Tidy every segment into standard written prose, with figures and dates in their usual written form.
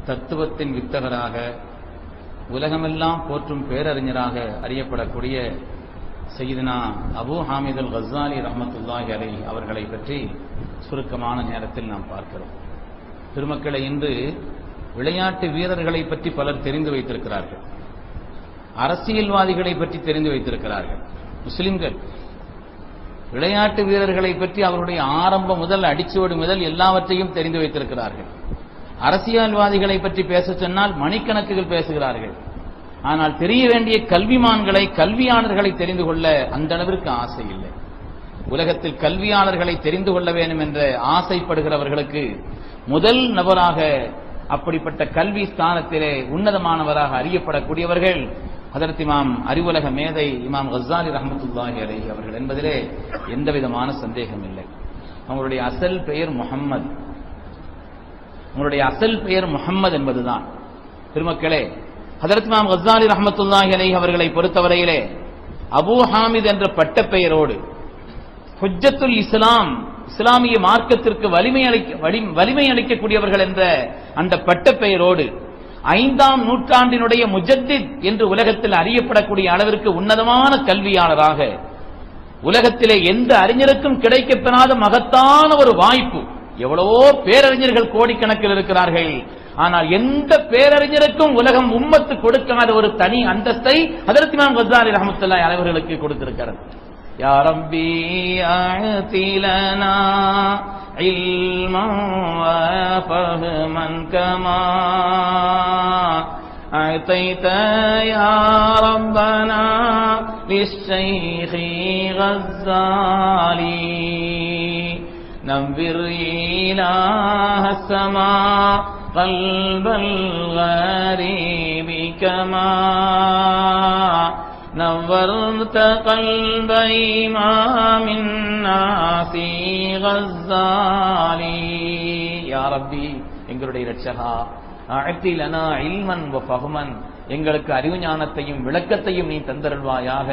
தத்துவத்தின் வித்தகராக உலகமெல்லாம் போற்றும் பேரறிஞராக அறியப்படக்கூடிய சையதுனா அபூ ஹாமித் அல் கஸ்ஸாலி ரஹ்மத்துல்லாஹி அலைஹி அவர்களை பற்றி சுருக்கமான நேரத்தில் நாம் பார்க்கிறோம். பெருமக்களை, இன்று விளையாட்டு வீரர்களை பற்றி பலர் தெரிந்து வைத்திருக்கிறார்கள், அரசியல்வாதிகளை பற்றி தெரிந்து வைத்திருக்கிறார்கள். முஸ்லிம்கள் விளையாட்டு வீரர்களை பற்றி அவருடைய ஆரம்பம் முதல் அடிச்சுவடு முதல் எல்லாவற்றையும் தெரிந்து வைத்திருக்கிறார்கள். அரசியல்வாதிகளை பற்றி பேச சொன்னால் மணிக்கணக்குகள் பேசுகிறார்கள். ஆனால் தெரிய வேண்டிய கல்விமான்களை, கல்வியாளர்களை தெரிந்து கொள்ள அந்த அளவிற்கு ஆசை இல்லை. உலகத்தில் கல்வியாளர்களை தெரிந்து கொள்ள வேண்டும் என்ற ஆசைப்படுகிறவர்களுக்கு முதல் நபராக அப்படிப்பட்ட கல்வி ஸ்தானத்திலே உன்னதமானவராக அறியப்படக்கூடியவர்கள் ஹதரத் இமாம் அறிவுலக மேதை இமாம் கஸ்ஸாலி ரஹ்மத்துல்லாஹி அலைஹி அவர்கள் என்பதிலே எந்தவிதமான சந்தேகம் இல்லை. அவங்களுடைய அசல் பெயர் முஹம்மது. அவங்களுடைய அசல் பெயர் முஹம்மது என்பதுதான். பெருமக்களே, ஹதரத் இமாம் கஸ்ஸாலி ரஹ்மத்துல்லாஹி அலைஹி அவர்களை பொறுத்தவரையிலே அபூ ஹாமித் என்ற பட்ட பெயரோடு ஹுஜ்ஜத்துல் இஸ்லாம், இஸ்லாமிய மார்க்கத்திற்கு வலிமை அளிக்கக்கூடியவர்கள் என்ற அந்த பட்ட பெயரோடு 5ஆம் நூற்றாண்டினுடைய முஜத்தித் என்று உலகத்தில் அறியப்படக்கூடிய அளவிற்கு உன்னதமான கல்வியாளராக, உலகத்திலே எந்த அறிஞருக்கும் கிடைக்கப்பெறாத மகத்தான ஒரு வாய்ப்பு. எவ்வளவோ பேரறிஞர்கள் கோடிக்கணக்கில் இருக்கிறார்கள், ஆனால் எந்த பேரறிஞருக்கும் உலகம் உம்மத்து கொடுக்காத ஒரு தனி அந்தஸ்தை ஹதரத் இமாம் கஸ்ஸாலி ரஹ்மத்துல்லாஹி அலைஹி அவர்களுக்கு கொடுத்திருக்கிறார். யா ரப்பி ஆதி லனா இல்மன் வ ஃபஹ்மன் கமா ஆதைத யா ரப்பனா லிஷ்ஷைഖி கஸ்ஸாலி நவ்விர் இலாஹ ஸமா قلب الغريب كما نورت قلب إمام الناس غزالي. يا ربي, எங்களுடைய இரட்சகா, அஅதி லனா இல்மன் வ ஃபஹ்மன், எங்களுக்கு அறிவு ஞானத்தையும் விளக்கத்தையும் நீ தந்தருள்வாயாக.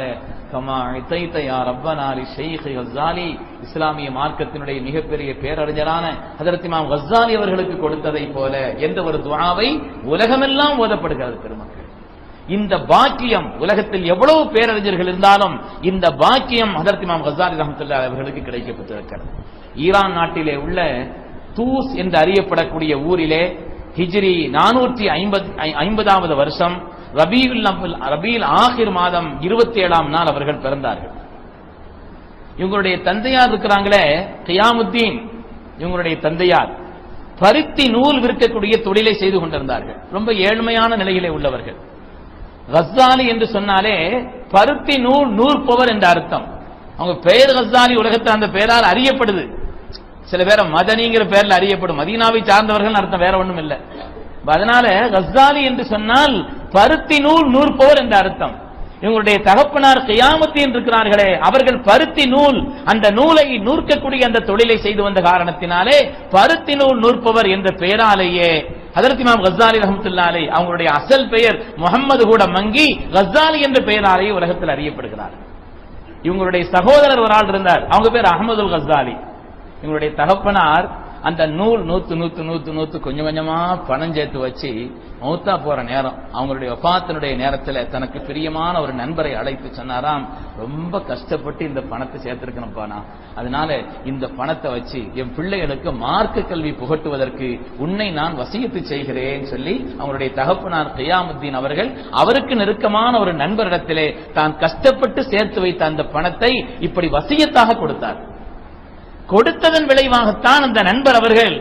கமா இதைத யா ரப்பனா லிஷைഖ் கஸ்ஸாலி, இஸ்லாமிய மார்க்கத்தினுடைய மிகப்பெரிய பேரறிஞரான ஹஜ்ரத் இமாம் கஸ்ஸாலி அவர்களுக்கு கொடுத்ததை போல என்ற ஒரு துஆவை உலகமெல்லாம் ஓதப்படுகிறது. பெருமக்கள், இந்த பாக்கியம், உலகத்தில் எவ்வளவு பேரறிஞர்கள் இருந்தாலும் இந்த பாக்கியம் ஹஜ்ரத் இமாம் கஸ்ஸாலி ரஹ்மத்துல்லாஹி அவர்களுக்கு கிடைக்கப்பட்டிருக்கிறது. ஈரான் நாட்டிலே உள்ள தூஸ் என்று அறியப்படக்கூடிய ஊரிலே ஹிஜ்ரி 450வது வருஷம் ரபீல் ஆகிர் மாதம் 27ஆம் நாள் அவர்கள் பிறந்தார்கள். இவங்களுடைய தந்தையார் இருக்கிறாங்களே கியாமுத்தீன், இவங்களுடைய தந்தையார் பருத்தி நூல் விற்கக்கூடிய தொழிலை செய்து கொண்டிருந்தார்கள். ரொம்ப ஏழ்மையான நிலையிலே உள்ளவர்கள். கஸ்ஸாலி என்று சொன்னாலே பருத்தி நூல் நூற்பவர் என்ற அர்த்தம். அவங்க பெயர் கஸ்ஸாலி உலகத்தில் அந்த பெயரால் அறியப்படுது. சில பேரை மதனிங்கிற பெயர்ல அறியப்படும், மதீனாவை சார்ந்தவர்கள் அர்த்தம், வேற ஒண்ணும் இல்லை. அதனால கஸ்ஸாலி என்று சொன்னால் பருத்தி நூல் நூற்பவர் என்ற அர்த்தம். இவங்களுடைய தகப்பனார் கியாமுத்தீன் இருக்கிறார்களே, அவர்கள் பருத்தி நூல், அந்த நூலை நூற்கக்கூடிய அந்த தொழிலை செய்து வந்த காரணத்தினாலே பருத்தி நூல் நூற்பவர் என்ற பெயராலேயே ஹஜ்ரத் இமாம் கஸ்ஸாலி ரஹ்மத்துல்லாஹி அலைஹி அவங்களுடைய அசல் பெயர் முஹம்மது கூட மங்கி கஸ்ஸாலி என்ற பெயராலேயே உலகத்தில் அறியப்படுகிறார். இவங்களுடைய சகோதரர் ஒரு ஆள் இருந்தார், அவங்க பேர் அஹ்மதுல் கஸ்ஸாலி. இவங்களுடைய தகப்பனார் அந்த நூல் நூத்து கொஞ்சம் கொஞ்சமா பணம் சேர்த்து வச்சு மௌத்தா போற நேரம், அவங்களுடைய வஃபாத்தினுடைய நேரத்தில் தனக்கு பிரியமான ஒரு நண்பரை அழைத்து சொன்னாராம், ரொம்ப கஷ்டப்பட்டு இந்த பணத்தை சேர்த்திருக்கணும்ப்பா, அதனால இந்த பணத்தை வச்சு என் பிள்ளைகளுக்கு மார்க்க கல்வி புகட்டுவதற்கு உன்னை நான் வசியத்து செய்கிறேன் சொல்லி அவங்களுடைய தகப்பனார் கியாமுத்தீன் அவர்கள் அவருக்கு நெருக்கமான ஒரு நண்பரிடத்திலே தான் கஷ்டப்பட்டு சேர்த்து வைத்த அந்த பணத்தை இப்படி வசியத்தாக கொடுத்தார். கொடுத்ததன் விளைவாகத்தான் அந்த நண்பர் அவர்கள்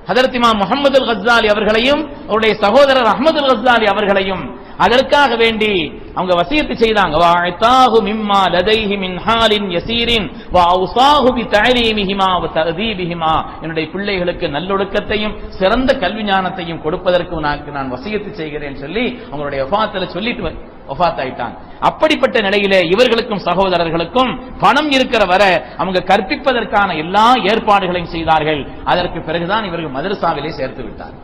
ஹஜ்ரத் இமாம் முஹம்மது கஸ்ஸாலி அவர்களையும் அவருடைய சகோதரர் அஹ்மது கஸ்ஸாலி அவர்களையும் அதற்காக வேண்டி அவங்க வசியத்து செய்தாங்க. வஅதாஹு மிம்மா லதைஹி மின் ஹாலின் யஸீரின் வஅவ்ஸாஹு பிதஅலீமிஹிமா வதஅதீபிஹிமா, என்னுடைய பிள்ளைகளுக்கு நல்லொழுக்கத்தையும் சிறந்த கல்வி ஞானத்தையும் கொடுப்பதற்கு நான் வசியத்து செய்கிறேன் சொல்லி அவங்களுடைய வஃபாத்துல சொல்லிட்டு வஃபாத் ஆயிட்டாங்க. அப்படிப்பட்ட நிலையிலே இவர்களுக்கும் சகோதரர்களுக்கும் பணம் இருக்கிற வர அவங்க கற்பிப்பதற்கான எல்லா ஏற்பாடுகளையும் செய்தார்கள். அதற்கு பிறகுதான் இவர்கள் மதரசாவிலே சேர்த்து விட்டார்.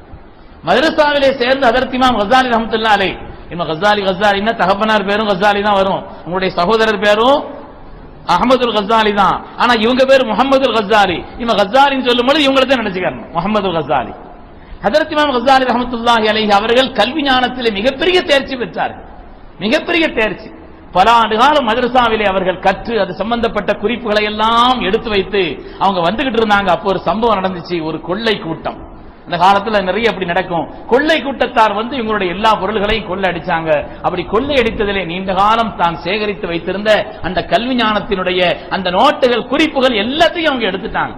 மதரசாவிலே சேர்ந்து ஹஜ்ரத் இமாம் கஸ்ஸாலி ரஹ்மத்துல்லாஹி அலைஹி, இமாம் கஸ்ஸாலின்னா தகப்பனார் பேரும் கஸ்ஸாலி தான் வரும், உங்களுடைய சகோதரர் பேரும் அஹ்மதுல் கஸ்ஸாலி தான், ஆனா இவங்க பேர் முஹம்மதுல் கஸ்ஸாலி. இவங்க கஸ்ஸாலின்னு சொல்லும்போது இவங்களை தான் நினைச்சுக்காரணும் முஹம்மதுல் கஸ்ஸாலி. ஹஜ்ரத் இமாம் கஸ்ஸாலி ரஹ்மத்துல்லாஹி அலைஹி அவர்கள் கல்வி ஞானத்திலே மிகப்பெரிய தேர்ச்சி பெற்றார்கள். மிகப்பெரிய தேர்ச்சி. பல ஆண்டு காலம் மதரசாவிலே அவர்கள் கற்று அது சம்பந்தப்பட்ட குறிப்புகளை எல்லாம் எடுத்து வைத்து அவங்க வந்துகிட்டு இருந்தாங்க. அப்போ ஒரு சம்பவம் நடந்துச்சு. ஒரு கொள்ளை கூட்டம், அந்த காலத்துல நிறைய அப்படி நடக்கும். கொள்ளை கூட்டத்தார் வந்து இவங்களுடைய எல்லா பொருள்களையும் கொள்ளை அடிச்சாங்க. அப்படி கொள்ளை அடித்ததிலே நீண்ட காலம் தான் சேகரித்து வைத்திருந்த அந்த கல்வி ஞானத்தினுடைய அந்த நோட்டுகள், குறிப்புகள் எல்லாத்தையும் அவங்க எடுத்துட்டாங்க.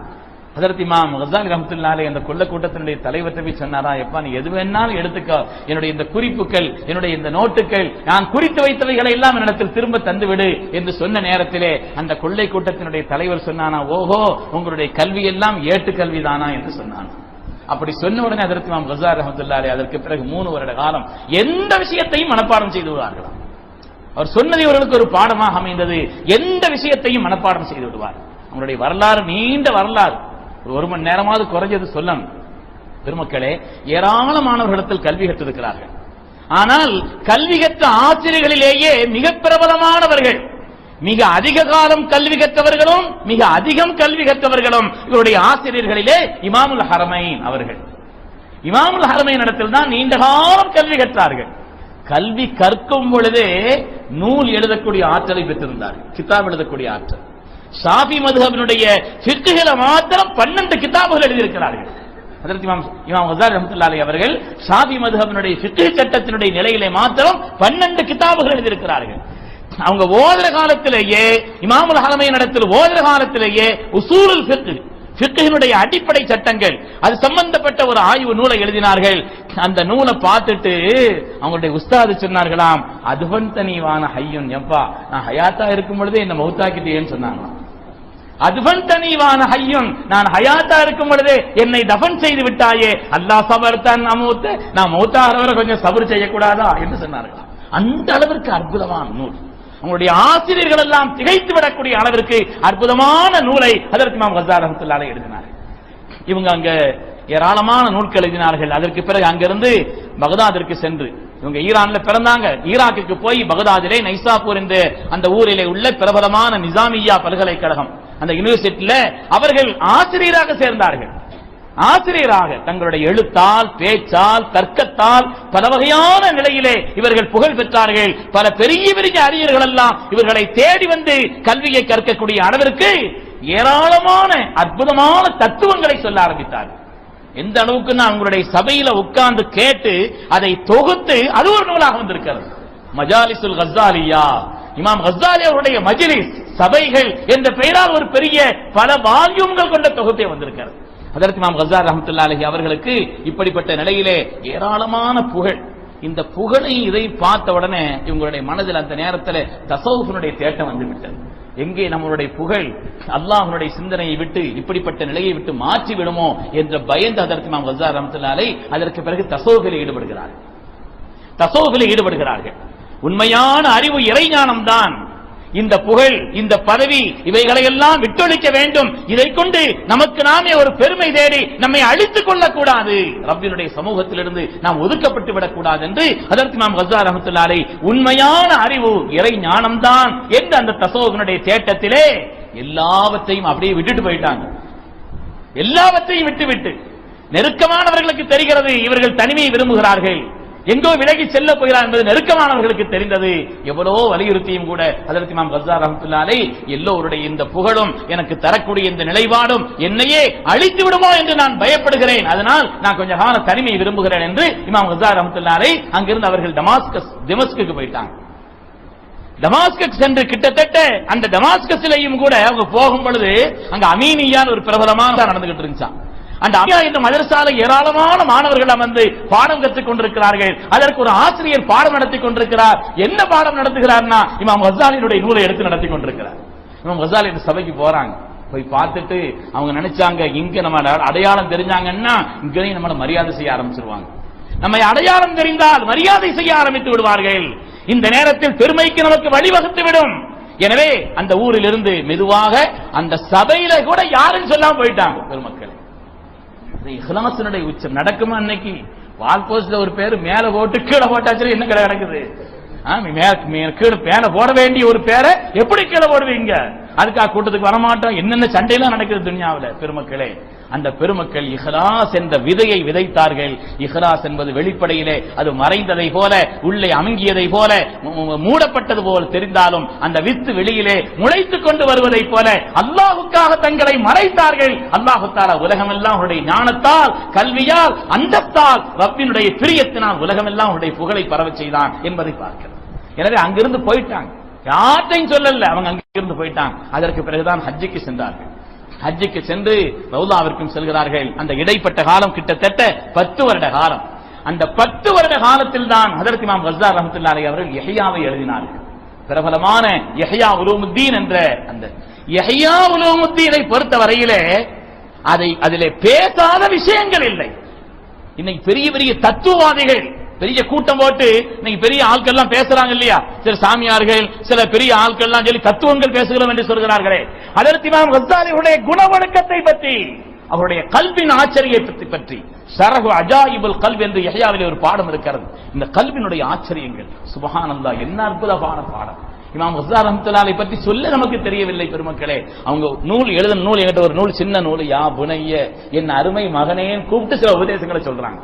ஹஜ்ரத் இமாம் கஸ்ஸாலி ரஹ்மத்துல்லாஹி அலைஹி அந்த கொள்ளை கூட்டத்தினுடைய தலைவர் போய் சொன்னாரா, எப்பா நீ எது வேணாலும் எடுத்துக்க, என்னுடைய இந்த குறிப்புகள், என்னுடைய இந்த நோட்டுகள், நான் குறித்து வைத்தவைகளை எல்லாம் என்னிடத்தில் திரும்ப தந்துவிடு என்று சொன்ன நேரத்திலே அந்த கொள்ளை கூட்டத்தினுடைய தலைவர் சொன்னானா, ஓஹோ உங்களுடைய கல்வி எல்லாம் ஏட்டு கல்விதானா என்று சொன்னான். அப்படி சொன்ன உடனே ஹஜ்ரத் இமாம் கஸ்ஸாலி ரஹ்மத்துல்லாஹி அலைஹி அதற்கு பிறகு 3 வருட காலம் எந்த விஷயத்தையும் மனப்பாடம் செய்து விடுவார்களாம். அவர் சொன்னது இவர்களுக்கு ஒரு பாடமாக அமைந்தது. எந்த விஷயத்தையும் மனப்பாடம் செய்து விடுவார். அவருடைய வரலாறு நீண்ட வரலாறு, ஒரு மணி நேரமாவது குறைஞ்சது சொல்லணும். பெருமக்களே, ஏராளமானவர்களிடத்தில் கல்வி கற்றிருக்கிறார்கள். ஆனால் கல்வி கற்ற ஆசிரியர்களிலேயே மிக பிரபலமானவர்கள், மிக அதிக காலம் கல்வி கற்றவர்களும் மிக அதிகம் கல்வி கற்றவர்களும் இவருடைய ஆசிரியர்களிலே இமாமுல் ஹரமைன் அவர்கள். இமாமுல் ஹரமைன் இடத்தில் தான் நீண்ட காலம் கல்வி கற்றார்கள். கல்வி கற்கும் பொழுதே நூல் எழுதக்கூடிய ஆற்றலை பெற்றிருந்தார்கள், கிதாப் எழுதக்கூடிய ஆற்றல். ஷாஃபி மதுஹபினுடைய ஃபிக்ஹ்ல மாத்திரம் 12 கிதாபுகள் எழுதியிருக்கிறார்கள். ஹஜ்ரத் இமாம் கஸ்ஸாலி ரஹ்மத்துல்லாஹி அலைஹி அவர்கள் ஷாஃபி மதுஹபினுடைய ஃபிக்ஹ் சட்டத்தினுடைய நிலையிலே மாத்திரம் 12 கிதாபுகள் எழுதியிருக்கிறார்கள். அவங்க ஓதுற காலத்திலேயே, இமாமுல் ஹரமைன் இடத்தில் ஓதுற காலத்திலேயே உசூலுல் ஃபிக்ஹ், ஃபிக்ஹினுடைய அடிப்படை சட்டங்கள், அது சம்பந்தப்பட்ட ஒரு ஆய்வு நூலை எழுதினார்கள். அந்த நூலை பார்த்துட்டு அவங்களுடைய உஸ்தாது சொன்னார்களாம், அதுவன் தனிவான ஹய்யுன், எப்பா நான் ஹயாத்தா இருக்கும் பொழுதே என்ன மௌத்தாக்கிட்டேன்னு சொன்னாங்க. அதுவன் தனிவான ஹய்யுன், நான் ஹயாத்தா இருக்கும் பொழுதே என்னை தஃபன் செய்து விட்டாயே, அல்லாஹ் சபர்தான் அமூத், நான் மௌத்தாகிறவரை கொஞ்சம் சபர் செய்யக்கூடாதா என்று சொன்னார்களாம். அந்த அளவிற்கு அற்புதமான நூல். அவங்களுடைய ஆசிரியர்கள் எல்லாம் திகைத்து விடக்கூடிய அளவிற்கு அற்புதமான நூலை ஹஜ்ரத் இமாம் கஸ்ஸாலி ரஹ்மத்துல்லாஹி அலைஹி எழுதினார்கள். இவங்க அங்க ஏராளமான நூல்கள் எழுதினார்கள். அதற்கு பிறகு அங்கிருந்து பகதாதிற்கு சென்று, இவங்க ஈரான்ல பிறந்தாங்க, ஈராக்குக்கு போய் பகதாதிலே நைசாப்பூர் என்ற அந்த ஊரிலே உள்ள பிரபலமான நிசாமியா பல்கலைக்கழகம், அந்த யூனிவர்சிட்டியில அவர்கள் ஆசிரியராக சேர்ந்தார்கள். ஆசிரியராக தங்களுடைய எழுத்தால், பேச்சால், தர்க்கத்தால் பல வகையான நிலையிலே இவர்கள் புகழ் பெற்றார்கள். பல பெரிய பெரிய அறிஞர்கள் எல்லாம் இவர்களை தேடி வந்து கல்வியை கற்கக்கூடிய அளவிற்கு ஏராளமான அற்புதமான தத்துவங்களை சொல்ல ஆரம்பித்தார்கள். எந்த அளவுக்கு அவங்களுடைய சபையில உட்கார்ந்து கேட்டு அதை தொகுத்து அது ஒரு நூலாக வந்திருக்கிறது. மஜாலிசுல் கஸ்ஸாலியா, இமாம் கஸ்ஸாலி அவருடைய மஜ்லிஸ் சபைகள் என்ற பெயரால் ஒரு பெரிய பல வால்யூம்கள் கொண்ட தொகுப்பே வந்திருக்கிறது. ஹஜ்ரத் இமாம் கஸ்ஸாலி ரஹ்மத்துல்லாஹி அலைஹி அவர்களுக்கு இப்படிப்பட்ட நிலையிலே ஏராளமான புகழ். இந்த புகழை இதை பார்த்த உடனே இவங்களுடைய மனதில் அந்த நேரத்தில் தஸவுஃபினுடைய தேட்டம் வந்து விட்டது. எங்கே நம்மளுடைய புகழ் அல்லாஹ்வுடைய சிந்தனையை விட்டு இப்படிப்பட்ட நிலையை விட்டு மாற்றி விடுமோ என்ற பயந்து ஹஜ்ரத் இமாம் கஸ்ஸாலி ரஹ்மத்துல்லாஹி அலைஹி அதற்கு பிறகு தஸவுஃபில் ஈடுபடுகிறார்கள். உண்மையான அறிவு இறைஞானம் தான். இந்த புகழ், இந்த பதவி, இவைகளை எல்லாம் விட்டொழிக்க வேண்டும். இதை கொண்டு நமக்கு நாமே ஒரு பெருமை தேடி நம்மை அழித்துக் கொள்ளக்கூடாது, ரப்பினுடைய சமூகத்திலிருந்து நாம் ஒதுக்கப்பட்டு விடக்கூடாது என்று ஹஜ்ரத் இமாம் கஸ்ஸாலி ரஹ்மத்துல்லாஹி அலைஹி உண்மையான அறிவு இறை ஞானம் தான் என்ற அந்த தஸவுஃபினுடைய தேட்டத்திலே எல்லாவற்றையும் அப்படியே விட்டுட்டு போயிட்டாங்க. எல்லாவற்றையும் விட்டு நெருக்கமானவர்களுக்கு தெரிகிறது இவர்கள் தனிமையை விரும்புகிறார்கள், எங்கோ விலகி செல்ல போகிறார் என்பது நெருக்கமானவர்களுக்கு தெரிந்தது. எவ்வளவோ வலியுறுத்தியும் கூட ஹஜ்ரத் இமாம் கஸ்ஸாலி ரஹ்மத்துல்லாஹி அலைஹி எல்லோருடைய இந்த புகழும் எனக்கு தரக்கூடிய இந்த நிலைப்பாடும் என்னையே அழித்து விடுமோ என்று நான் பயப்படுகிறேன், அதனால் நான் கொஞ்ச கால தனிமையை விரும்புகிறேன் என்று இமாம் கஸ்ஸாலி ரஹ்மத்துல்லாஹி அலைஹி அங்கிருந்து அவர்கள் டமாஸ்கஸ்க்கு போயிட்டாங்க. டமாஸ்கஸ் சென்று கிட்டத்தட்ட அந்த டமாஸ்கஸ்லயும் கூட அவங்க போகும் பொழுது அங்க அமீனியான் ஒரு பிரபலமான நடந்துகிட்டு இருந்துச்சான். அந்த அமியா என்ற மதரசால ஏராளமான மாணவர்கள் வந்து பாடம் கற்றுக் கொண்டிருக்கிறார்கள். அதற்கு ஒரு ஆசிரியர் பாடம் நடத்தி கொண்டிருக்கிறார். என்ன பாடம் நடத்துகிறார்னா இமாம் கஸ்ஸாலியுடைய நூலை எடுத்து நடத்தி கொண்டிருக்கிறார். இமாம் கஸ்ஸாலி இந்த சபைக்கு போறாங்க. போய் பார்த்துட்டு அவங்க நினைச்சாங்க, இங்க நம்ம அடையாளம் தெரிஞ்சாங்கன்னா இங்கேயும் நம்மளை மரியாதை செய்ய ஆரம்பிச்சிருவாங்க. நம்மை அடையாளம் தெரிந்தால் மரியாதை செய்ய ஆரம்பித்து விடுவார்கள். இந்த நேரத்தில் பெருமைக்கு நமக்கு வழிவகுத்து விடும். எனவே அந்த ஊரில் இருந்து மெதுவாக அந்த சபையில கூட யாரும் சொல்லாம போயிட்டாங்க. பெருமக்கள், இஹ்லாஸினுடைய உச்சம் நடக்குமா? அன்னைக்கு வால் போஸ்ட்ல ஒரு பேரு மேல போட்டு கீழே போட்டாச்சு என்ன கிடக்குது? கீழே மேல போட வேண்டிய ஒரு பேரை எப்படி கீழே போடுவீங்க? அதுக்காக கூட்டத்துக்கு வரமாட்டோம். என்னென்ன சண்டையெல்லாம் நடக்குது துன்யாவுல பெருமக்களே. அந்த பெருமக்கள் இஹ்லாஸ் என்ற விதையை விதைத்தார்கள். இஹ்லாஸ் என்பது வெளிப்படையிலே அது மறைந்ததை போல, உள்ளே அமுங்கியதை போல, மூடப்பட்டது போல் தெரிந்தாலும் அந்த வித்து வெளியிலே முளைத்துக் கொண்டு வருவதை போல அல்லாஹ்வுக்காக தங்களை மறைத்தார்கள். அல்லாஹ் தஆலா உலகமெல்லாம் அவருடைய ஞானத்தால், கல்வியால், அந்தஸ்தால், ரப்பினுடைய பிரியத்தினால் உலகமெல்லாம் அவருடைய புகழை பரவச் செய்தான் என்பதை பார்க்கிறோம். எனவே அங்கிருந்து போயிட்டாங்க, யார்ட்டையும் சொல்லல, அவங்க அங்கிருந்து போயிட்டாங்க. அதற்கு பிறகுதான் ஹஜ்ஜுக்கு சென்றார்கள். ஹஜ்ஜுக்கு சென்று ரவுதாவிற்கும் செல்கிறார்கள். அந்த இடைப்பட்ட காலம் கிட்டத்தட்ட 10 வருட காலம். அந்த 10 வருட காலத்தில் தான் ஹஜ்ரத் இமாம் கஸ்ஸாலி ரஹ்மத்துல்லாஹி அலைஹி அவர்கள் யஹ்யாவை எழுதினார்கள். பிரபலமான யஹ்யா உலூமுத்தீன் என்ற அந்த யஹ்யா உலூமுத்தீனை பொறுத்தவரையிலே அதிலே பேசாத விஷயங்கள் இல்லை. இன்னைக்கு பெரிய பெரிய தத்துவவாதிகள் பெரிய கூட்டம் போட்டு இன்னைக்கு பெரிய ஆட்கள் எல்லாம் பேசுறாங்க இல்லையா, சில சாமியார்கள், சில பெரிய ஆட்கள் எல்லாம் சொல்லி தத்துவங்கள் பேசுகிறோம் என்று சொல்கிறார்களே. ஹஜ்ரத் இமாம் கஸ்ஸாலியுடைய குணவழக்கத்தை பற்றி, அவருடைய கல்வின் ஆச்சரியத்தை பற்றி ஷரஹு அஜாயிபுல் கல்ப் என்று யஹ்யாவிலே ஒரு பாடம் இருக்கிறது. இந்த கல்வினுடைய ஆச்சரியங்கள் சுப்ஹானல்லாஹ், என்ன அற்புதமான பாடம். இமாம் கஸ்ஸாலி ரஹ்மத்துல்லாஹி அலைஹி பற்றி சொல்ல நமக்கு தெரியவில்லை பெருமக்களே. அவங்க எழுதின நூல் என்கிட்ட ஒரு நூல், சின்ன நூல், யா புனைய, என் அருமை மகனே கூப்பிட்டு சில உபதேசங்களை சொல்றாங்க.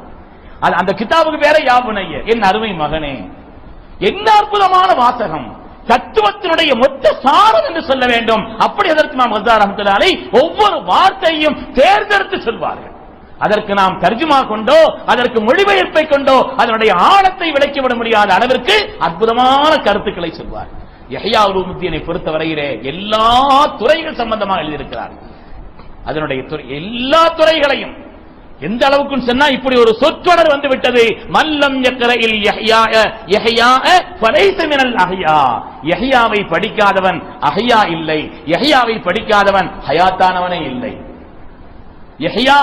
அந்த கிதாபுக்கு பேர யா புனைய, என் அருமை மகனே. என்ன அற்புதமான வாசகம், தத்துவத்தினுடைய மொத்த சாரம் என்று சொல்ல வேண்டும். அப்படி அதற்கு இமாம் கஸ்ஸாலி ரஹ்மத்துல்லாஹி அலைஹி ஒவ்வொரு வார்த்தையும் தேர்ந்தெடுத்து சொல்வார்கள். அதற்கு நாம் தர்ஜுமா கொண்டோ, அதற்கு மொழிபெயர்ப்பை கொண்டோ அதனுடைய ஆழத்தை விளக்கிவிட முடியாத அளவிற்கு அற்புதமான கருத்துக்களை சொல்வார். யஹ்யா உலூமுத்தீனை பொறுத்தவரையிலே எல்லா துறைகள் சம்பந்தமாக எழுதியிருக்கிறார். அதனுடைய எல்லா துறைகளையும் எந்த அளவுக்கு சொன்னா, இப்படி ஒரு சொற்றொடர் வந்து விட்டது, மல்லம் யக்ரஇல் யஹ்யா யஹ்யா ஃபலைஸ மினல் அஹ்யா. யஹ்யாவை படிக்காதவன் அஹ்யா இல்லை, யஹ்யாவை படிக்காதவன் ஹயாத்தானவனே இல்லை. யஹ்யா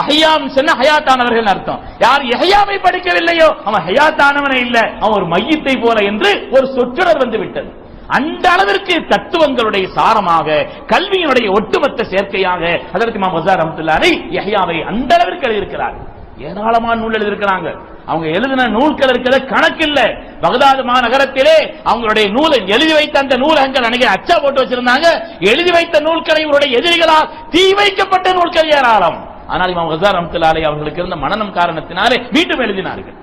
அஹ்யாம் சொன்னா ஹயாத்தானவர்கள் அர்த்தம். யார் யஹ்யாவை படிக்கவில்லையோ அவன் ஹயாத்தானவனே இல்லை, அவன் ஒரு மையத்தை போல என்று ஒரு சொற்றொடர் வந்து விட்டது. அந்த அளவிற்கு தத்துவங்களுடைய சாரமாக, கல்வியினுடைய ஒட்டுமொத்த சேர்க்கையாக ஹஜ்ரத் இமாம் கஸ்ஸாலி ரஹ்மத்துல்லாஹி அலைஹி யஹ்யாவை அந்த அளவிற்கு எழுதியிருக்கிறார். ஏராளமான நூல் எழுதியிருக்கிறாங்க. அவங்க எழுதின நூல்கள் இருக்கிற கணக்கில்ல. பகதாது மாநகரத்திலே அவங்களுடைய நூலை எழுதி வைத்த அந்த நூலகங்கள் அன்னைக்கு அச்சா போட்டு வச்சிருந்தாங்க. எழுதி வைத்த நூல்களை இவருடைய எதிரிகளால் தீ வைக்கப்பட்ட நூல்கள் ஏராளம். ஆனால் இமாம் கஸ்ஸாலி ரஹ்மத்துல்லாஹி அலைஹி அவர்களுக்கு இருந்த மனநம் காரணத்தினாலே மீண்டும் எழுதினார்கள்.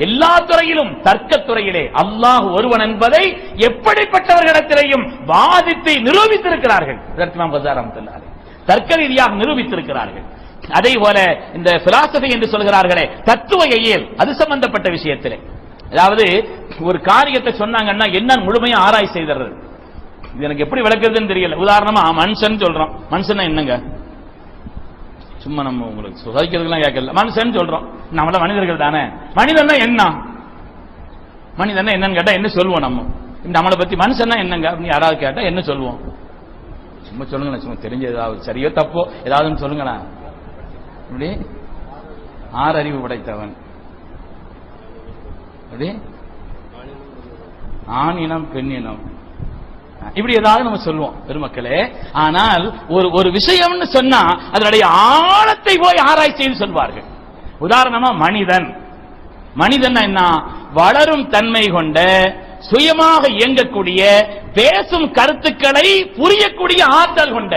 எல்லா துறையிலும், தர்க்கத்துறையிலே அல்லாஹ் ஒருவன் என்பதை எப்படிப்பட்டவர்களிடத்திலேயும் வாதித்து நிரூபித்திருக்கிறார்கள். இமாம் கஸ்ஸாலி ரஹ்மத்துல்லாஹி அலைஹி தர்க்க ரீதியாக நிரூபித்திருக்கிறார்கள். அதே போல இந்த பிலாசபி என்று சொல்கிறார்களே, தத்துவ இயல், அது சம்பந்தப்பட்ட விஷயத்திலே, அதாவது ஒரு காரியத்தை சொன்னாங்கன்னா என்ன முழுமையா ஆராய்ச்சி செய்தறது. இது எனக்கு எப்படி விளக்குறதுன்னு தெரியல. உதாரணமா மனுஷன் சொல்றோம், மனுஷன் என்னங்க, சும்மா நம்ம உங்களுக்கு சுதாரிக்கிறதுலாம் கேட்கல, மனுஷன் சொல்றோம், நம்மள மனிதர்கள் தானே. மனிதன்னா என்ன, மனிதன்னா என்னன்னு கேட்டா என்ன சொல்லுவோம் நம்ம, நம்மளை பத்தி மனுஷன்னா என்னங்க அப்படின்னு யாராவது கேட்டா என்ன சொல்லுவோம், சும்மா சொல்லுங்களேன், சும்மா தெரிஞ்ச ஏதாவது சரியோ தப்போ ஏதாவது சொல்லுங்களேன். இப்படி 6 அறிவு படைத்தவன், அப்படி ஆண் இனம் பெண் இனம், இப்படி ஏதாவது நம்ம சொல்லுவோம் பெருமக்களே. ஆனால் ஒரு விஷயம்னு சொன்னா அதனுடைய ஆழத்தை போய் ஆராய்ச்சி செய்து சொல்வார்கள். உதாரணமா மனிதன், மனிதன் என்ன, வளரும் தன்மை கொண்ட, சுயமாக இயங்கக்கூடிய, பேசும் கருத்துக்களை புரியக்கூடிய ஆற்றல் கொண்ட,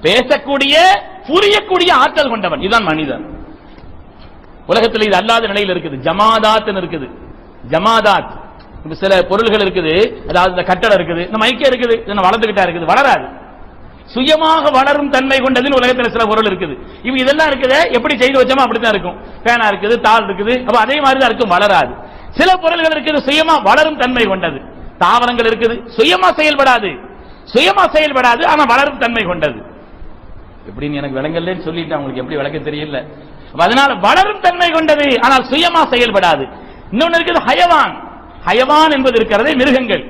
பேசக்கூடிய புரியக்கூடிய ஆற்றல் கொண்டவன், இதுதான் மனிதன். உலகத்தில் இது அல்லாத நிலையில் இருக்குது. ஜமாதாத் இருக்குது, ஜமாதாத் சில பொருள்கள் இருக்குது, அதாவது இந்த கட்டடம் இருக்குது, இந்த மைக்கே இருக்குது, வளர்ந்துகிட்டா இருக்குது, வளராது. சுயமாக வளரும் தன்மை கொண்டதுன்னு உலகத்தில் சில பொருள் இருக்குது. இதெல்லாம் இருக்குது, எப்படி செய்து வச்சோமா அப்படித்தான் இருக்கும். பேனா இருக்குது, தாள் இருக்குது, அப்ப அதே மாதிரி தான் இருக்கும், வளராது. சில பொருள்கள் இருக்குது சுயமா வளரும் தன்மை கொண்டது. தாவரங்கள் இருக்குது, சுயமா செயல்படாது, சுயமா செயல்படாது, ஆனா வளரும் தன்மை கொண்டது. எப்படின்னு எனக்கு விளங்கலன்னு சொல்லிட்டு அவங்களுக்கு எப்படி விளக்க தெரியல. அதனால வளரும் தன்மை கொண்டது, ஆனால் சுயமா செயல்படாது. இன்னொன்னு இருக்குது ஹயவான். ஹயவான் என்பது இருக்கிறதே மிருகங்கள்,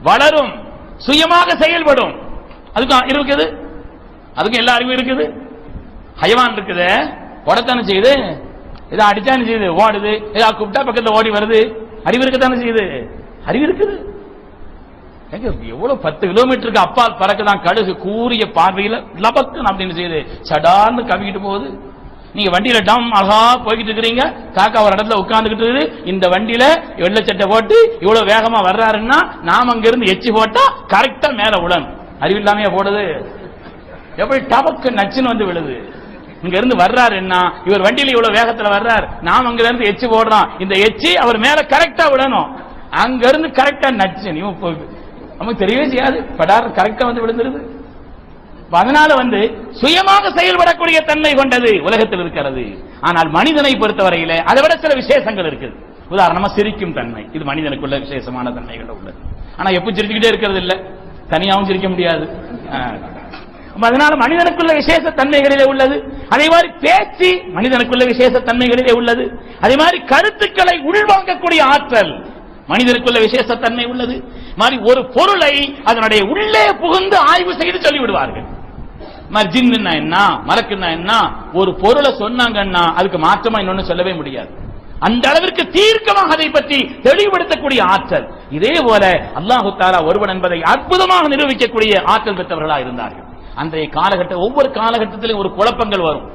வளரும், சுயமாக செயல்படும், அதுக்கும் இருக்குது, அதுக்கும் எல்லா அறிவும் இருக்குது. ஹயவான் இருக்குது, ஓடத்தானே செய்யுது, ஏதோ அடிச்சானு செய்யுது, ஓடுது, ஏதாவது கூப்பிட்டா பக்கத்தில் ஓடி வருது, அறிவு இருக்கத்தானே செய்யுது, அறிவு இருக்குது. எவ்வளவு 10 கிலோமீட்டருக்கு அப்பால் பறக்குதான் கழுகு, கூறிய பார்வையில் லபக்கு அப்படின்னு செய்யுது, சடார்னு கவிக்கிட்டு போகுது. நீங்க வண்டியில டம் அழகா போய்கிட்டு இருக்கிறீங்க, காக்கா ஒரு இடத்துல உட்கார்ந்துகிட்டு, இந்த வண்டியில வெள்ளச்சட்டை போட்டு இவ்வளவு வேகமா வர்றாருன்னா நாம அங்க இருந்து எச்சி போட்டா கரெக்டா மேல உடணும். அறிவில்லாமையா போடுது? எப்படி டபக்கு நச்சுன்னு வந்து விழுது. இங்க இருந்து வர்றாரு, என்ன இவர் வண்டியில இவ்வளவு வேகத்துல வர்றார், நாம் அங்க இருந்து எச்சு போடுறோம், இந்த எச்சி அவர் மேல கரெக்டா விடணும், அங்க இருந்து கரெக்டா நச்சு நமக்கு தெரியவே செய்யாது, படார் கரெக்டா வந்து விழுந்துருது. அதனால சுயமாக செயல்படக்கூடிய தன்மை கொண்டது உலகத்தில் இருக்கிறது. ஆனால் மனிதனை பொறுத்தவரையில அதை விட சில விசேஷங்கள் இருக்குது. உதாரணமா சிரிக்கும் தன்மை, இது மனிதனுக்குள்ள விசேஷமான தன்மைகள் உள்ளது. ஆனா எப்ப சிரிச்சுக்கிட்டே இருக்கிறது இல்ல, தனியாவும் சிரிக்க முடியாது. அதனால மனிதனுக்குள்ள விசேஷ தன்மைகளிலே உள்ளது. அதே மாதிரி பேச்சு மனிதனுக்குள்ள விசேஷ தன்மைகளிலே உள்ளது. அதே மாதிரி கருத்துக்களை உள்வாங்கக்கூடிய ஆற்றல் மனிதனுக்குள்ள விசேஷ தன்மை உள்ளது. மாதிரி ஒரு பொருளை அதனுடைய உள்ளே புகுந்து ஆய்வு செய்து சொல்லிவிடுவார்கள். ஜின்னா என்ன, மலக்குன்னா என்ன, ஒரு பொருளை சொன்னாங்கன்னா அதுக்கு மாற்றமா இன்னொன்னு சொல்லவே முடியாது. அந்த அளவிற்கு தீர்க்கமாக அதை பற்றி தெளிவுபடுத்தக்கூடிய ஆற்றல். இதே போல அல்லாஹு தஆலா ஒருவன் என்பதை அற்புதமாக நிரூபிக்கக்கூடிய ஆற்றல் பெற்றவர்களாக இருந்தார்கள். அன்றைய காலகட்ட ஒவ்வொரு காலகட்டத்திலும் ஒரு குழப்பங்கள் வரும்.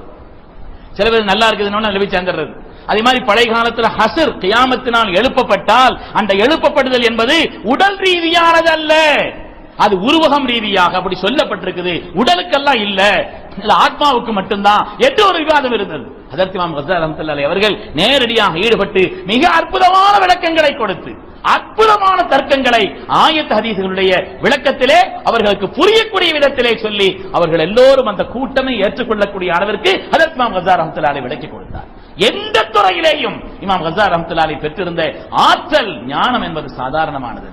சில பேர் நல்லா இருக்குதுன்னு நம்பி சேர்ந்துடுறது. அதே மாதிரி பழைய காலத்தில் ஹஸ்ர் கியாமத்தினால் எழுப்பப்பட்டால் அந்த எழுப்பப்படுதல் என்பது உடல் ரீதியானது அல்ல, அது உருவகம் ரீதியாக அப்படி சொல்லப்பட்டிருக்குது, உடலுக்கெல்லாம் இல்ல, ஆத்மாவுக்கு மட்டும்தான் என்று ஒரு விவாதம் இருந்தது. ஹஜ்ரத் இமாம் கஸ்ஸாலி ரஹ்மத்துல்லாஹி அவர்கள் நேரடியாக ஈடுபட்டு மிக அற்புதமான விளக்கங்களை கொடுத்து அற்புதமான தர்க்கங்களை ஆயத் ஹதீஸ்களுடைய விளக்கத்திலே அவர்களுக்கு புரியக்கூடிய விதத்திலே சொல்லி அவர்கள் எல்லோரும் அந்த கூட்டமை ஏற்றுக்கொள்ளக்கூடிய அளவிற்கு ஹஜ்ரத் இமாம் கஸ்ஸாலி ரஹ்மத்துல்லாஹி விளக்கி கொடுத்தார். எந்த துறையிலேயும் இமாம் கஸ்ஸாலி ரஹ்மத்துல்லாஹி பெற்றிருந்த ஆற்றல் ஞானம் என்பது சாதாரணமானது.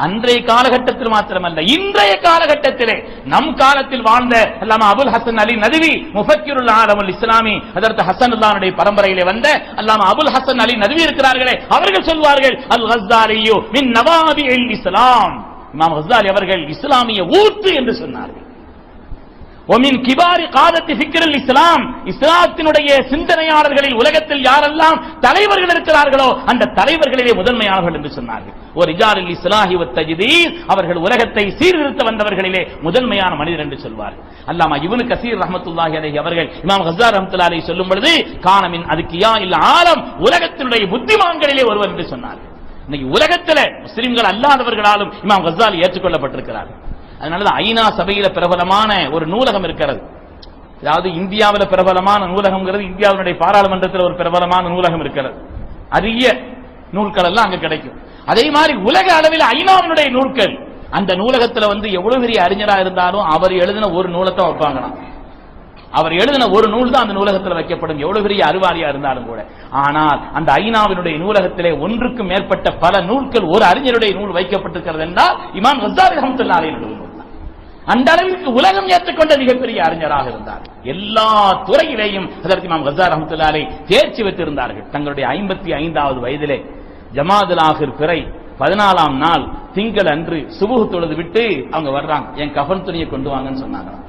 அன்றைய காலகட்டத்தில் மாத்திரமல்ல, இன்றைய காலகட்டத்திலே நம் காலத்தில் வாழ்ந்த அல்லாமா அபுல் ஹசன் அலி நதுவி முஃபக்கிருல் ஆலமுல் இஸ்லாமி ஹஜ்ரத் ஹஸனுல்லாஹ்வுடைய பரம்பரையிலே வந்த அல்லாமா அபுல் ஹசன் அலி நதுவி இருக்கிறார்களே, அவர்கள் சொல்வார்கள் அல் கஸ்ஸாலியு மின் நவாபிஇல் இஸ்லாம். இமாம் கஸ்ஸாலி அவர்கள் இஸ்லாமிய ஊற்று என்று சொன்னார்கள். ஒமின் கிபாரி காதத்தி ஃபிக்ருல் இஸ்லாம், இஸ்லாத்தினுடைய சிந்தனையாளர்களில் உலகத்தில் யாரெல்லாம் தலைவர்கள் இருக்கிறார்களோ அந்த தலைவர்களிலே முதன்மையானவர்கள் என்று சொன்னார்கள். ஒரு ரிஜாலுல் இஸ்லாஹி வத் தஜ்தீத், அவர்கள் உலகத்தை சீர்திருத்த வந்தவர்களிலே முதன்மையான மனிதர் என்று சொல்வார்கள். அல்லாமா இப்னு கஸீர் ரஹ்மத்துல்லாஹி அலைஹி அவர்கள் இமாம் கஸ்ஸாலி ரஹ்மத்துல்லாஹி அலைஹி சொல்லும் பொழுது கானமின் அதுக்கியா இல்ல ஆலம், உலகத்தினுடைய புத்திமான்களிலே ஒருவர் என்று சொன்னார்கள். இன்னைக்கு உலகத்திலே முஸ்லிம்கள் அல்லாதவர்களாலும் இமாம் கஸ்ஸாலி ஏற்றுக்கொள்ளப்பட்டிருக்கிறார்கள். அதனாலதான் ஐநா சபையில பிரபலமான ஒரு நூலகம் இருக்கிறது. அதாவது இந்தியாவில் பிரபலமான நூலகம்ங்கிறது இந்தியாவுடைய பாராளுமன்றத்தில் ஒரு பிரபலமான நூலகம் இருக்கிறது. அரிய நூல்கள் எல்லாம் அங்க கிடைக்கும். அதே மாதிரி உலக அளவில் ஐநாவினுடைய நூல்கள் அந்த நூலகத்துல எவ்வளவு பெரிய அறிஞரா இருந்தாலும் அவர் எழுதின ஒரு நூலத்தை வைப்பாங்களாம். அவர் எழுதின ஒரு நூல் தான் அந்த நூலகத்தில் வைக்கப்படும், எவ்வளவு பெரிய அறிவாளியா இருந்தாலும் கூட. ஆனால் அந்த ஐநாவினுடைய நூலகத்திலே ஒன்றுக்கும் மேற்பட்ட பல நூல்கள் ஒரு அறிஞருடைய நூல் வைக்கப்பட்டிருக்கிறது என்றால் இமாம் கஸ்ஸாலி ரஹ்மத்துல்லாஹி அலைஹி நூல். அந்த அளவிற்கு உலகம் ஏற்றுக்கொண்ட மிகப்பெரிய அறிஞராக இருந்தார். எல்லா துறையிலேயும் ஹஜ்ரத் இமாம் கஸ்ஸாலி ரஹ்மத்துல்லாஹி அலைஹி தேர்ச்சி பெற்றிருந்தார்கள். தங்களுடைய 55வது வயதிலே ஜமாதுல் ஆகிர் பிறை 14ஆம் நாள் திங்கள் அன்று சுபுஹ் தொழுது விட்டு அவங்க வர்றாங்க. என் கஃன் துணியை கொண்டு வாங்கன்னு சொன்னாங்களாம்.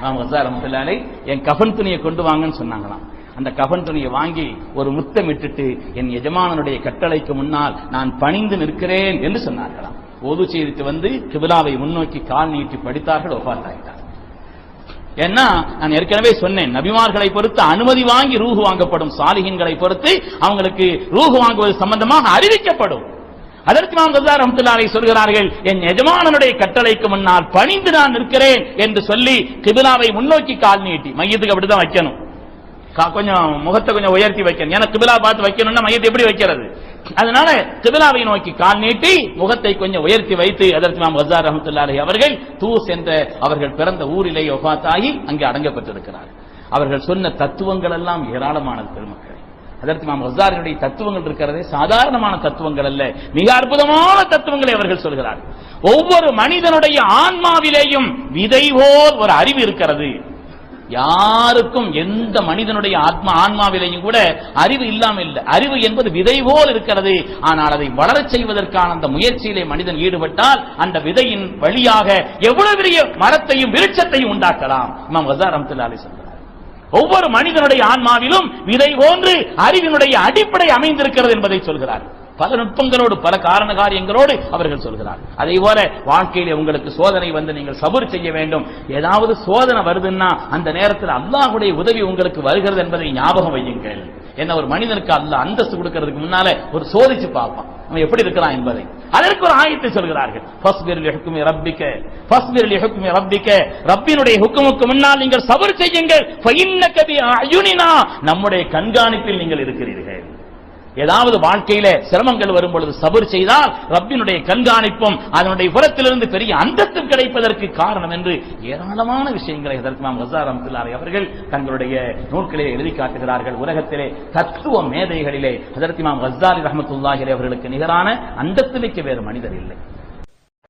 இமாம் கஸ்ஸாலி ரஹ்மத்துல்லாஹி அலைஹி என் கஃன் துணியை கொண்டு வாங்கன்னு சொன்னாங்களாம். அந்த கஃன் துணியை வாங்கி ஒரு முத்தமிட்டு என் எஜமானனுடைய கட்டளைக்கு முன்னால் நான் பணிந்து நிற்கிறேன் என்று சொன்னார்களாம். ஓது செய்து கிபிலாவை முன்னோக்கி கால் நீட்டி படித்தார்கள், வஃபாத் ஆயிட்டார். ஏன்னா நான் ஏற்கனவே சொன்னேன், நபிமார்களை பொறுத்து அனுமதி வாங்கி ரூஹ் வாங்கப்படும், சாலிஹீன்களை பொறுத்து அவங்களுக்கு ரூஹ் வாங்குவது சம்பந்தமாக அறிவிக்கப்படும். அதற்கு இமாம் கஸ்ஸாலி ரஹ்மத்துல்லாஹி அலைஹி சொல்கிறார்கள், என் எஜமானனுடைய கட்டளைக்கு முன்னால் பணிந்து நான் நிற்கிறேன் என்று சொல்லி கிபிலாவை முன்னோக்கி கால் நீட்டி, மையத்துக்கு அப்படிதான் வைக்கணும், கொஞ்சம் முகத்தை கொஞ்சம் உயர்த்தி வைக்கணும். ஏன்னா கிபிலா பார்த்து வைக்கணும்னா மையத்தை எப்படி வைக்கிறது? அதனால கிபிலாவை நோக்கி கால் நீட்டி முகத்தை கொஞ்சம் உயர்த்தி வைத்து அதற்கு இமாம் கஸ்ஸாலி ரஹ்மத்துல்லாஹி அலைஹி அவர்கள் தூஸ் என்ற அவர்கள் பிறந்த ஊரிலேயே வஃபாத் ஆகி அங்கே அடங்கப்பட்டிருக்கிறார். அவர்கள் சொன்ன தத்துவங்கள் எல்லாம் ஏராளமானது பெருமக்கள். அதற்கு இமாம் கஸ்ஸாலியுடைய தத்துவங்கள் இருக்கிறதே சாதாரணமான தத்துவங்கள் அல்ல, மிக அற்புதமான தத்துவங்களை அவர்கள் சொல்கிறார்கள். ஒவ்வொரு மனிதனுடைய ஆன்மாவிலேயும் விதை போல் ஒரு அறிவு இருக்கிறது. யாருக்கும் எந்த மனிதனுடைய ஆன்மாவிலேயும் கூட அறிவு இல்லாமல் இல்லை. அறிவு என்பது விதை போல் இருக்கிறது. ஆனால் அதை வளரச் செய்வதற்கான அந்த முயற்சியிலே மனிதன் ஈடுபட்டால் அந்த விதையின் வழியாக எவ்வளவு பெரிய மரத்தையும் விருட்சத்தையும் உண்டாக்கலாம். இமாம் கஸ்ஸாலி ரஹ்மத்துல்லாஹி அலைஹி சொல்றார், ஒவ்வொரு மனிதனுடைய ஆன்மாவிலும் விதை போன்று அறிவினுடைய அடிப்படை அமைந்திருக்கிறது என்பதை சொல்கிறார். பல நுட்பங்களோடு பல காரண காரியங்களோடு அவர்கள் சொல்கிறார். அதே போல வாழ்க்கையிலே உங்களுக்கு சோதனை நீங்கள் சபர் செய்ய வேண்டும். ஏதாவது சோதனை வருதுன்னா அந்த நேரத்தில் அல்லாஹ்வுடைய உதவி உங்களுக்கு வருகிறது என்பதை ஞாபகம் வையுங்கள். என்ன ஒரு மனிதனுக்கு அல்லாஹ் அந்தஸ்து கொடுக்கிறதுக்கு முன்னால ஒரு சோதிச்சு பார்ப்பான் அவன் எப்படி இருக்கிறான் என்பதை. அதற்கு ஒரு ஆயத்தை சொல்கிறார்கள், ஃபஸ்பிர் லிஹுக்மி ரப்பிக ஃபஸ்பிர் லிஹுக்மி ரப்பிக, ரப்பினுடைய ஹுக்முக்கு முன்னால் நீங்கள் சபர் செய்யுங்கள், ஃபஇன்னக பிஅயுனினா, நம்முடைய கண்காணிப்பில் நீங்கள் இருக்கிறீர்கள். ஏதாவது வாழ்க்கையில சிரமங்கள் வரும் பொழுது சபர் செய்தால் ரப்பினுடைய கண்காணிப்பும் அதனுடைய புறத்திலிருந்து பெரிய அந்தஸ்து கிடைப்பதற்கு காரணம் என்று ஏராளமான விஷயங்களை ஹஜ்ரத் இமாம் கஸ்ஸாலி ரஹ்மத்துல்லாஹி அலைஹி தங்களுடைய நூல்களிலே எழுதி காட்டுகிறார்கள். உலகத்திலே தத்துவ மேதைகளிலே ஹஜ்ரத் இமாம் கஸ்ஸாலி ரஹ்மத்துல்லாஹி அலைஹி அவர்களுக்கு நிகரான அந்தஸ்து மிக்க வேறு மனிதர் இல்லை.